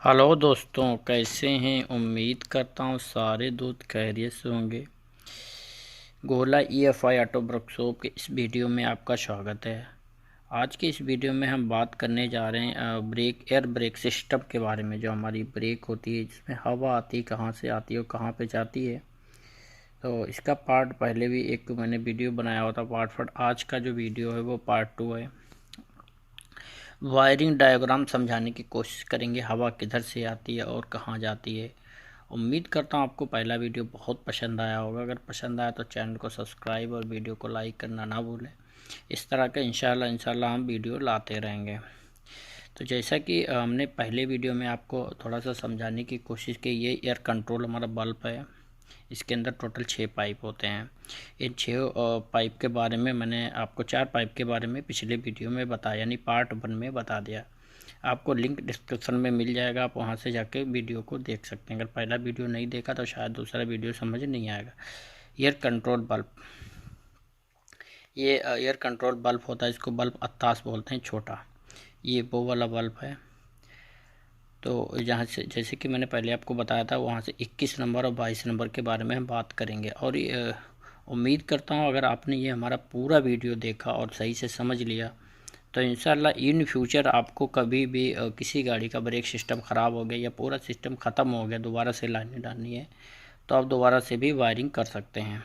Hello दोस्तों, कैसे हैं। उम्मीद करता हूँ सारे दोस्त खैरियत से होंगे। गोला EFI ऑटो वर्कशॉप के इस वीडियो में आपका स्वागत है। आज की इस वीडियो में हम बात करने जा रहे हैं एयर ब्रेक सिस्टम के बारे में। जो हमारी ब्रेक होती है जिसमें हवा आती है, कहाँ से आती है और कहाँ पे जाती है। तो इसका पार्ट पहले भी एक मैंने वीडियो बनाया हुआ था, पार्ट आज का जो वीडियो है वो पार्ट 2 है। वायरिंग डायग्राम समझाने की कोशिश करेंगे, हवा किधर से आती है और कहाँ जाती है। उम्मीद करता हूँ आपको पहला वीडियो बहुत पसंद आया होगा। अगर पसंद आया तो चैनल को सब्सक्राइब और वीडियो को लाइक करना ना भूलें। इस तरह के इंशाल्लाह हम वीडियो लाते रहेंगे। तो जैसा कि हमने पहले वीडियो में आपको थोड़ा सा समझाने की कोशिश की, ये एयर कंट्रोल हमारा बल्ब है। इसके अंदर टोटल 6 पाइप होते हैं। इन 6 पाइप के बारे में मैंने आपको 4 पाइप के बारे में पिछले वीडियो में बताया, यानी पार्ट 1 में बता दिया। आपको लिंक डिस्क्रिप्शन में मिल जाएगा, आप वहां से जाके वीडियो को देख सकते हैं। अगर पहला वीडियो नहीं देखा तो शायद दूसरा वीडियो समझ नहीं आएगा। एयर कंट्रोल बल्ब, ये एयर कंट्रोल बल्ब होता है। इसको बल्ब अत्तास बोलते हैं, छोटा। ये वो वाला बल्ब है। तो जहाँ से, जैसे कि मैंने पहले आपको बताया था, वहाँ से 21 नंबर और 22 नंबर के बारे में हम बात करेंगे। और उम्मीद करता हूँ अगर आपने ये हमारा पूरा वीडियो देखा और सही से समझ लिया तो इंशाल्लाह इन फ्यूचर आपको कभी भी किसी गाड़ी का ब्रेक सिस्टम ख़राब हो गया या पूरा सिस्टम ख़त्म हो गया, दोबारा से लाइनें डालनी है तो आप दोबारा से भी वायरिंग कर सकते हैं।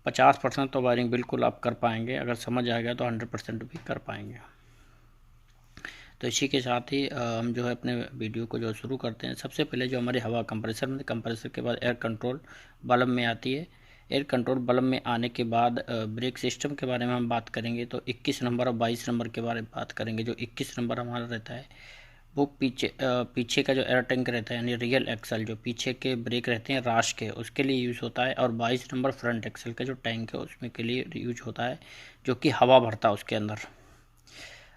50% तो वायरिंग बिल्कुल आप कर पाएंगे, अगर समझ आ गया तो 100% भी कर पाएंगे। तो इसी के साथ ही हम जो है अपने वीडियो को जो शुरू करते हैं। सबसे पहले जो हमारी हवा कंप्रेसर में, कंप्रेसर के बाद एयर कंट्रोल बल्ब में आती है। एयर कंट्रोल बल्ब में आने के बाद ब्रेक सिस्टम के बारे में हम बात करेंगे। तो 21 नंबर और 22 नंबर के बारे में बात करेंगे। जो 21 नंबर हमारा रहता है वो पीछे का जो एयर टैंक रहता है, यानी रियल एक्सल, जो पीछे के ब्रेक रहते हैं राश के, उसके लिए यूज़ होता है। और 22 नंबर फ्रंट एक्सल का जो टैंक है उसमें के लिए यूज होता है, जो कि हवा भरता है उसके अंदर।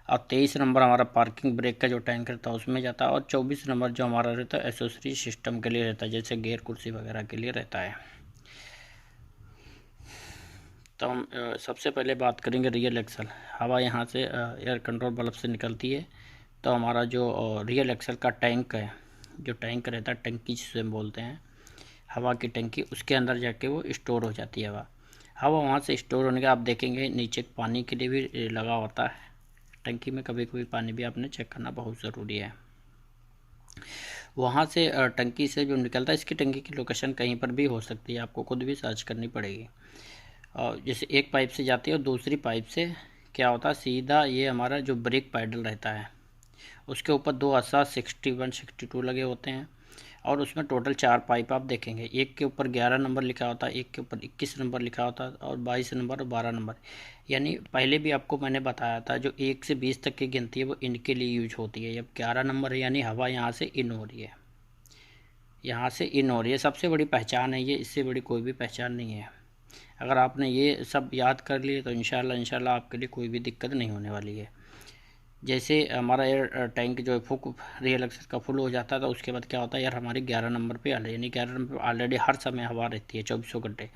और 23 नंबर हमारा पार्किंग ब्रेक का जो टैंक रहता है उसमें जाता है। और 24 नंबर जो हमारा रहता है एसोसरी सिस्टम के लिए रहता है, जैसे गियर कुर्सी वगैरह के लिए रहता है। तो हम सबसे पहले बात करेंगे रियल एक्सल। हवा यहाँ से एयर कंट्रोल बल्ब से निकलती है। तो हमारा जो रियल एक्सल का टैंक है, जो टैंक रहता है, टंकी जिसे हम बोलते हैं, हवा की टंकी, उसके अंदर जाके वो स्टोर हो जाती है हवा। हवा वहाँ से स्टोर होने के आप देखेंगे नीचे पानी के लिए भी लगा होता है टंकी में। कभी कभी पानी भी आपने चेक करना बहुत ज़रूरी है। वहाँ से टंकी से जो निकलता है, इसकी टंकी की लोकेशन कहीं पर भी हो सकती है, आपको खुद भी सर्च करनी पड़ेगी। और जैसे एक पाइप से जाती है और दूसरी पाइप से क्या होता है, सीधा ये हमारा जो ब्रेक पैडल रहता है उसके ऊपर 2 आसा 61 62 लगे होते हैं। और उसमें टोटल 4 पाइप आप देखेंगे। एक के ऊपर 11 नंबर लिखा होता है, एक के ऊपर 21 नंबर लिखा होता है, और 22 नंबर और 12 नंबर। यानी पहले भी आपको मैंने बताया था, जो 1 से 20 तक की गिनती है वो इनके लिए यूज होती है। अब 11 नंबर है, यानी हवा यहाँ से इन हो रही है, यहाँ से इन हो रही है। सबसे बड़ी पहचान है ये, इससे बड़ी कोई भी पहचान नहीं है। अगर आपने ये सब याद कर लिए तो इंशाल्लाह आपके लिए कोई भी दिक्कत नहीं होने वाली है। जैसे हमारा एयर टैंक जो है फुल रियल एक्सेस का फुल हो जाता है तो उसके बाद क्या होता है, यार हमारी 11 नंबर पे यानी 11 नंबर पे ऑलरेडी हर समय हवा रहती है 24 घंटे।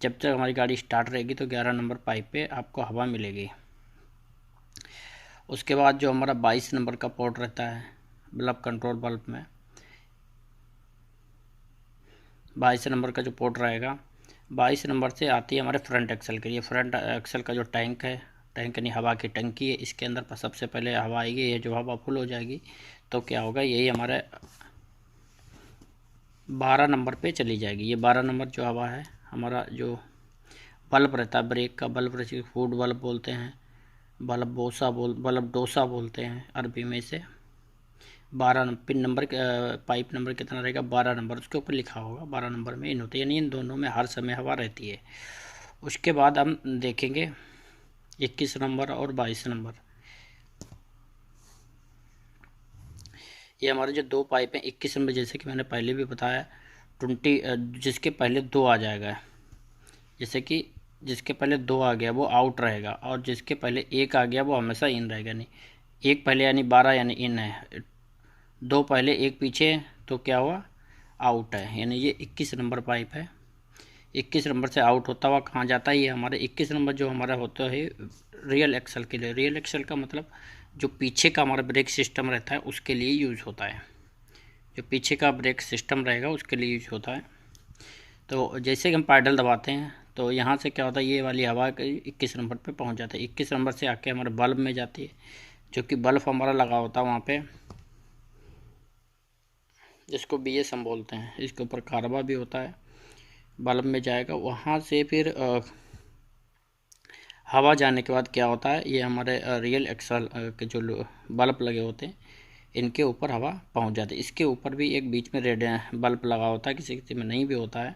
जब तक हमारी गाड़ी स्टार्ट रहेगी तो 11 नंबर पाइप पे आपको हवा मिलेगी। उसके बाद जो हमारा 22 नंबर का पोर्ट रहता है बल्ब कंट्रोल बल्ब में, 22 नंबर का जो पोर्ट रहेगा, 22 नंबर से आती है हमारे फ्रंट एक्सल के लिए। फ्रंट एक्सल का जो टैंक है, टैंक यानी हवा की टंकी है, इसके अंदर सबसे पहले हवा आएगी। ये जो हवा फुल हो जाएगी तो क्या होगा, यही हमारे 12 नंबर पे चली जाएगी। ये 12 नंबर जो हवा है, हमारा जो बल्ब रहता है ब्रेक का बल्ब रहता है, फूड बल्ब बोलते हैं, बल्ब डोसा बोलते हैं अरबी में से। 12 पिन नंबर, पाइप नंबर कितना रहेगा, 12 नंबर, उसके ऊपर लिखा होगा 12 नंबर में इन होते हैं, यानी इन दोनों में हर समय हवा रहती है। उसके बाद हम देखेंगे 21 नंबर और 22 नंबर। ये हमारे जो 2 पाइप हैं 21 नंबर, जैसे कि मैंने पहले भी बताया 20, जिसके पहले 2 आ जाएगा, जैसे कि जिसके पहले 2 आ गया वो आउट रहेगा, और जिसके पहले 1 आ गया वो हमेशा इन रहेगा। नहीं, 1 पहले यानी 12 यानी इन है, 2 पहले 1 पीछे तो क्या हुआ, आउट है। यानी ये 21 नंबर पाइप है। 21 नंबर से आउट होता हुआ कहाँ जाता है, ये हमारे 21 नंबर जो हमारा होता है रियल एक्सल के लिए। रियल एक्सल का मतलब जो पीछे का हमारा ब्रेक सिस्टम रहता है उसके लिए यूज़ होता है। जो पीछे का ब्रेक सिस्टम रहेगा उसके लिए यूज होता है। तो जैसे कि हम पैडल दबाते हैं तो यहाँ से क्या होता है, ये वाली हवा 21 नंबर पे पहुँच जाता है। 21 नंबर से आके हमारे बल्ब में जाती है, जो कि बल्ब हमारा लगा होता है वहाँ पे, जिसको BS हम बोलते हैं। इसके ऊपर कार्बा भी होता है, बल्ब में जाएगा। वहाँ से फिर हवा जाने के बाद क्या होता है, ये हमारे रियल एक्सल के जो बल्ब लगे होते हैं इनके ऊपर हवा पहुंच जाती है। इसके ऊपर भी एक बीच में रेड बल्ब लगा होता है, किसी किसी में नहीं भी होता है,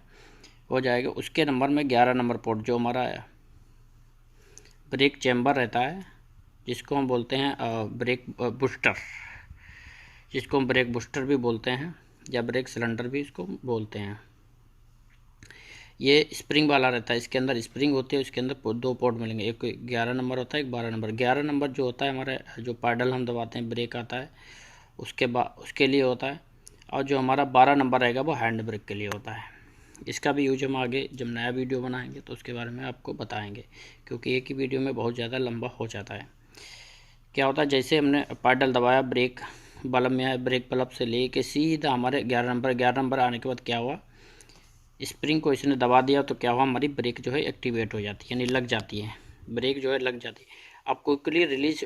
हो जाएगा। उसके नंबर में 11 नंबर पोर्ट जो हमारा ब्रेक चैम्बर रहता है, जिसको हम बोलते हैं ब्रेक बूस्टर, जिसको हम ब्रेक बूस्टर भी बोलते हैं या ब्रेक सिलेंडर भी इसको बोलते हैं। ये स्प्रिंग वाला रहता है, इसके अंदर स्प्रिंग होती है, उसके अंदर 2 पोर्ट मिलेंगे, एक 11 नंबर होता है, एक 12 नंबर। 11 नंबर जो होता है हमारे जो पैडल हम दबाते हैं ब्रेक आता है उसके लिए होता है, और जो हमारा 12 नंबर रहेगा वो हैंड ब्रेक के लिए होता है। इसका भी यूज हम आगे जब नया वीडियो बनाएंगे तो उसके बारे में आपको बताएंगे, क्योंकि एक ही वीडियो में बहुत ज़्यादा लंबा हो जाता है। क्या होता है, जैसे हमने पैडल दबाया, ब्रेक बल्ब में आया, ब्रेक बल्ब से ले के सीधा हमारे 11 नंबर आने के बाद क्या हुआ, स्प्रिंग को इसने दबा दिया तो क्या हुआ, हमारी ब्रेक जो है एक्टिवेट हो जाती है, यानी लग जाती है, ब्रेक जो है लग जाती है। अब क्विकली रिलीज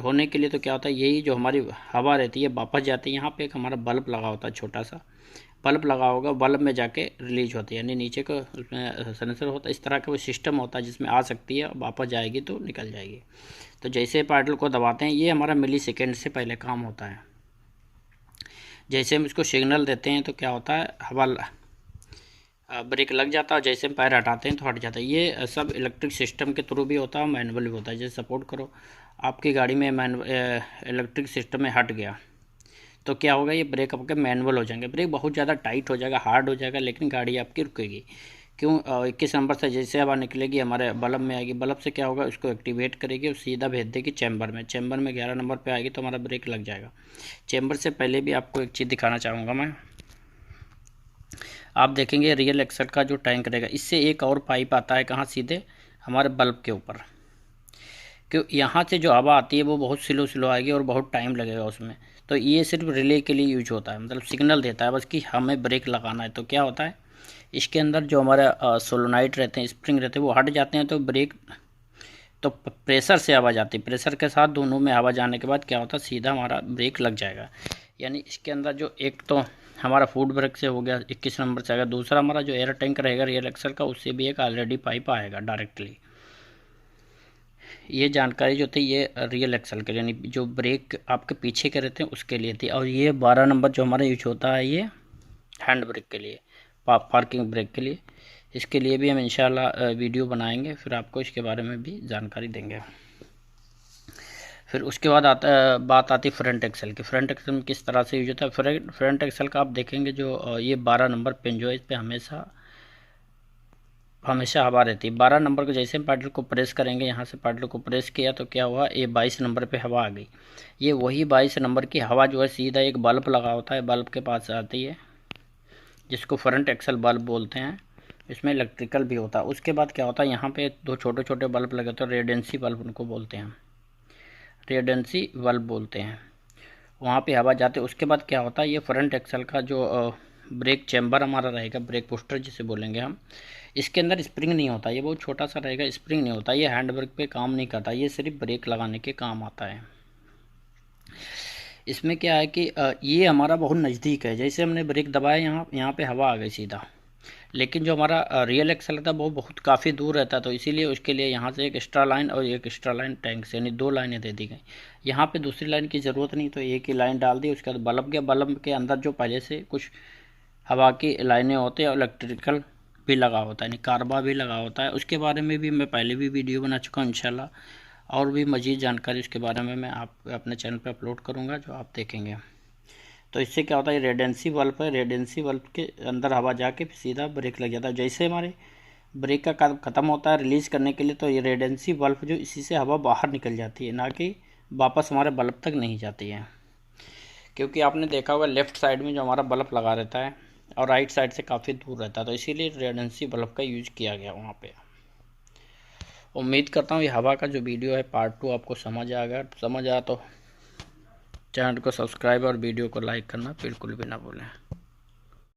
होने के लिए तो क्या होता है, यही जो हमारी हवा रहती है वापस जाती है। यहाँ पे एक हमारा बल्ब लगा होता है, छोटा सा बल्ब लगा होगा, बल्ब में जाके रिलीज होती है, यानी नीचे का उसमें सेंसर होता है, इस तरह का वो सिस्टम होता है जिसमें आ सकती है, वापस जाएगी तो निकल जाएगी। तो जैसे पैडल को दबाते हैं, ये हमारा मिली सेकेंड से पहले काम होता है। जैसे हम इसको सिग्नल देते हैं तो क्या होता है, हवा ब्रेक लग जाता है, और जैसे हम पैर हटाते हैं तो हट जाता है। ये सब इलेक्ट्रिक सिस्टम के थ्रू भी होता है, मैनुअल भी होता है। जैसे सपोर्ट करो आपकी गाड़ी में इलेक्ट्रिक सिस्टम में हट गया तो क्या होगा, ये ब्रेक आपके मैनुअल हो जाएंगे। ब्रेक बहुत ज़्यादा टाइट हो जाएगा, हार्ड हो जाएगा, लेकिन गाड़ी आपकी रुकेगी। क्यों, 21 नंबर से जैसे हवा निकलेगी हमारे बल्ब में आएगी, बल्ब से क्या होगा, उसको एक्टिवेट करेगी और सीधा भेज देगी चैम्बर में। चैम्बर में 11 नंबर पे आएगी तो हमारा ब्रेक लग जाएगा। चैम्बर से पहले भी आपको एक चीज़ दिखाना चाहूँगा मैं। आप देखेंगे रियल एक्सल का जो टैंक रहेगा, इससे एक और पाइप आता है, कहाँ, सीधे हमारे बल्ब के ऊपर। क्यों, यहाँ से जो हवा आती है वो बहुत स्लो आएगी और बहुत टाइम लगेगा उसमें। तो ये सिर्फ रिले के लिए यूज होता है, मतलब सिग्नल देता है बस कि हमें ब्रेक लगाना है। तो क्या होता है, इसके अंदर जो हमारे सोलोनाइट रहते हैं, स्प्रिंग रहते हैं, वो हट जाते हैं तो ब्रेक, तो प्रेशर से हवा जाती है, प्रेशर के साथ दोनों में हवा जाने के बाद क्या होता है, सीधा हमारा ब्रेक लग जाएगा। यानी इसके अंदर जो एक तो हमारा फूड ब्रेक से हो गया, 21 नंबर से आएगा। दूसरा हमारा जो एयर टैंक रहेगा रियल एक्सल का, उससे भी एक ऑलरेडी पाइप आएगा डायरेक्टली। ये जानकारी जो थी ये रियल एक्सल के, यानी जो ब्रेक आपके पीछे के रहते हैं उसके लिए थी। और ये 12 नंबर जो हमारा यूज होता है, ये हैंड ब्रेक के लिए, पार्किंग ब्रेक के लिए। इसके लिए भी हम इंशाल्लाह वीडियो बनाएंगे, फिर आपको इसके बारे में भी जानकारी देंगे। फिर उसके बाद बात आती है फ्रंट एक्सल की। फ्रंट एक्सल में किस तरह से यूज होता है। फ्रंट एक्सल का आप देखेंगे जो ये 12 नंबर पिन जो है, इस पर हमेशा हवा रहती है। 12 नंबर को जैसे हम पैडल को प्रेस करेंगे, यहाँ से पैडल को प्रेस किया तो क्या हुआ, ये 22 नंबर पे हवा आ गई। ये वही 22 नंबर की हवा जो है सीधा एक बल्ब लगा होता है, बल्ब के पास आती है, जिसको फ्रंट एक्सल बल्ब बोलते हैं। इसमें इलेक्ट्रिकल भी होता है। उसके बाद क्या होता है, यहाँ पे 2 छोटे छोटे बल्ब लगे होते हैं, रेडेंसी बल्ब उनको बोलते हैं, रेडेंसी बल्ब बोलते हैं। वहाँ पे हवा जाते है। उसके बाद क्या होता है, ये फ्रंट एक्सल का जो ब्रेक चैम्बर हमारा रहेगा, ब्रेक बूस्टर जिसे बोलेंगे हम, इसके अंदर स्प्रिंग नहीं होता, ये बहुत छोटा सा रहेगा, स्प्रिंग नहीं होता, ये हैंड ब्रेक पे काम नहीं करता, ये सिर्फ ब्रेक लगाने के काम आता है। इसमें क्या है कि ये हमारा बहुत नज़दीक है, जैसे हमने ब्रेक दबाया यहाँ पे हवा आ गई सीधा, लेकिन जो हमारा रियल एक्सल था वो बहुत काफ़ी दूर रहता, तो इसीलिए उसके लिए यहाँ से एक एक्स्ट्रा लाइन और एक एक्स्ट्रा लाइन टैंक से, यानी 2 लाइनें दे दी गई। यहाँ पे दूसरी लाइन की ज़रूरत नहीं, तो एक ही लाइन डाल दी। उसके बाद बल्ब के अंदर जो पहले से कुछ हवा की लाइनें होती है और इलेक्ट्रिकल भी लगा होता है, यानी कार्बा भी लगा होता है। उसके बारे में भी मैं पहले भी वीडियो बना चुका हूँ इंशाल्लाह, और भी मज़ीद जानकारी उसके बारे में मैं आप अपने चैनल पर अपलोड करूँगा, जो आप देखेंगे। तो इससे क्या होता है, रेडेंसी बल्ब है, रेडेंसी बल्ब के अंदर हवा जाके सीधा ब्रेक लग जाता है। जैसे हमारे ब्रेक का काम ख़त्म होता है रिलीज़ करने के लिए, तो ये रेडेंसी बल्ब जो इसी से हवा बाहर निकल जाती है, ना कि वापस हमारे बल्ब तक नहीं जाती है। क्योंकि आपने देखा होगा लेफ़्ट साइड में जो हमारा बल्ब लगा रहता है और राइट साइड से काफ़ी दूर रहता है, तो इसीलिए रेडेंसी बल्ब का यूज किया गया वहाँ पे। उम्मीद करता हूँ ये हवा का जो वीडियो है पार्ट 2 आपको समझ आ गया। समझ आया तो चैनल को सब्सक्राइब और वीडियो को लाइक करना बिल्कुल भी ना भूलें।